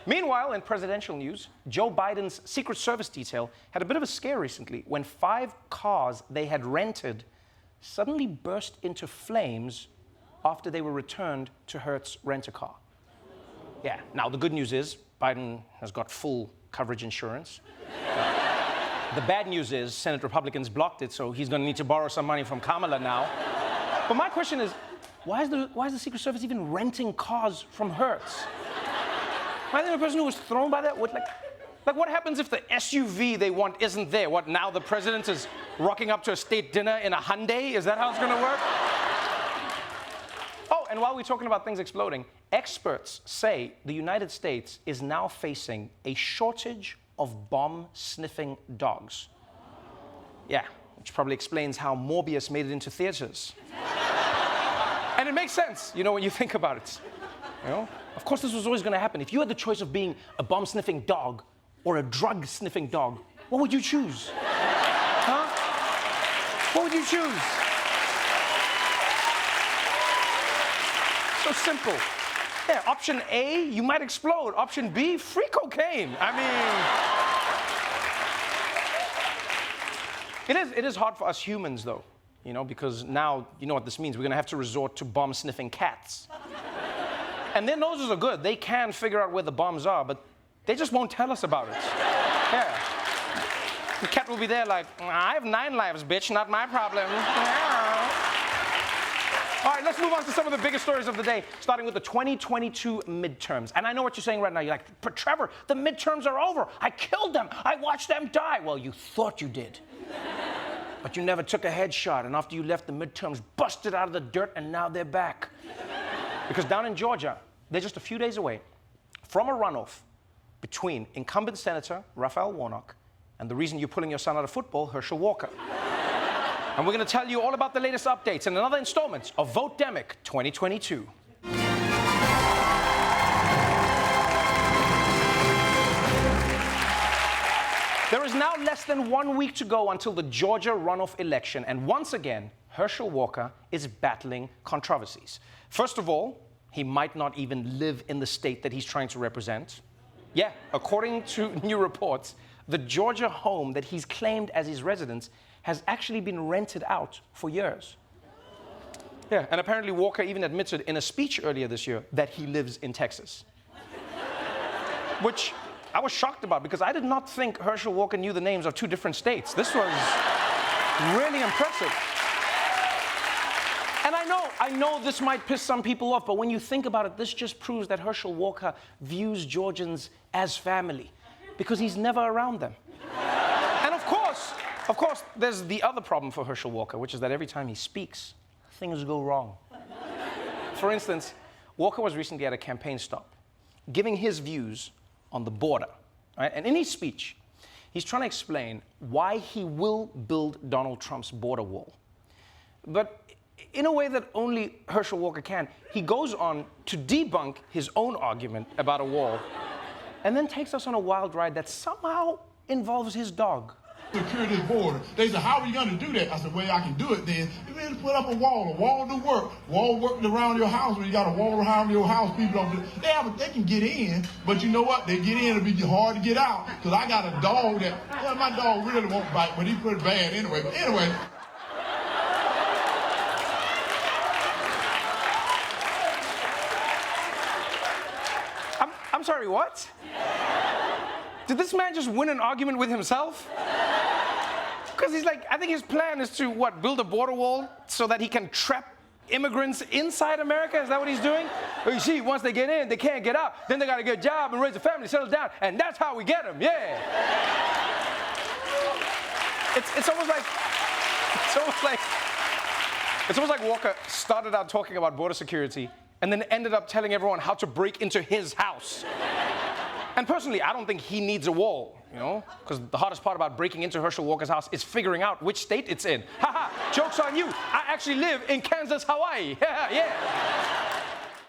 Meanwhile, in presidential news, Joe Biden's Secret Service detail had a bit of a scare recently when 5 cars they had rented suddenly burst into flames after they were returned to Hertz Rent-A-Car. Yeah, now the good news is Biden has got full coverage insurance. The bad news is Senate Republicans blocked it, so he's going to need to borrow some money from Kamala now. But my question is, why is the Secret Service even renting cars from Hertz? Am I the person who was thrown by that? What happens if the SUV they want isn't there? What, now the president is rocking up to a state dinner in a Hyundai? Is that how it's going to work? Oh, and while we're talking about things exploding, experts say the United States is now facing a shortage of bomb-sniffing dogs. Yeah, which probably explains how Morbius made it into theaters. And it makes sense, you know, when you think about it. You know? Of course, this was always going to happen. If you had the choice of being a bomb-sniffing dog or a drug-sniffing dog, what would you choose? Huh? What would you choose? So simple. Yeah, option A, you might explode. Option B, free cocaine. I mean, it is hard for us humans, though, you know, because now, you know what this means. We're going to have to resort to bomb-sniffing cats. And their noses are good. They can figure out where the bombs are, but they just won't tell us about it. Yeah. The cat will be there like, I have 9 lives, bitch, not my problem. All right, let's move on to some of the biggest stories of the day, starting with the 2022 midterms. And I know what you're saying right now. You're like, but Trevor, the midterms are over. I killed them. I watched them die. Well, you thought you did. But you never took a headshot, and after you left, the midterms busted out of the dirt, and now they're back. Because down in Georgia, they're just a few days away from a runoff between incumbent Senator Raphael Warnock and the reason you're pulling your son out of football, Herschel Walker. And we're going to tell you all about the latest updates in another installment of Vote Demic 2022. There is now less than 1 week to go until the Georgia runoff election, and once again, Herschel Walker is battling controversies. First of all, he might not even live in the state that he's trying to represent. Yeah, according to new reports, the Georgia home that he's claimed as his residence has actually been rented out for years. Yeah, and apparently Walker even admitted in a speech earlier this year that he lives in Texas. Which I was shocked about, because I did not think Herschel Walker knew the names of 2 different states. This was really impressive. And I know this might piss some people off, but when you think about it, this just proves that Herschel Walker views Georgians as family, because he's never around them. And of course, there's the other problem for Herschel Walker, which is that every time he speaks, things go wrong. For instance, Walker was recently at a campaign stop, giving his views on the border. Right? And in his speech, he's trying to explain why he will build Donald Trump's border wall. But in a way that only Herschel Walker can, he goes on to debunk his own argument about a wall, and then takes us on a wild ride that somehow involves his dog. Secure this border. They said, how are you going to do that? I said, well, I can do it then. You better put up a wall. A wall do work. Wall work around your house. When you got a wall around your house, people don't. They can get in, but you know what? They get in, it'll be hard to get out. Because I got a dog that, well, my dog really won't bite, but he pretty bad anyway. But anyway. I'm sorry, what? Did this man just win an argument with himself? Because he's like, I think his plan is to, what, build a border wall so that he can trap immigrants inside America? Is that what he's doing? Well, you see, once they get in, they can't get out. Then they got to get a job and raise a family, settle down, and that's how we get them, yeah. It's almost like Walker started out talking about border security and then ended up telling everyone how to break into his house. And personally, I don't think he needs a wall, you know, because the hardest part about breaking into Herschel Walker's house is figuring out which state it's in. Haha, joke's on you. I actually live in Kansas, Hawaii. Yeah.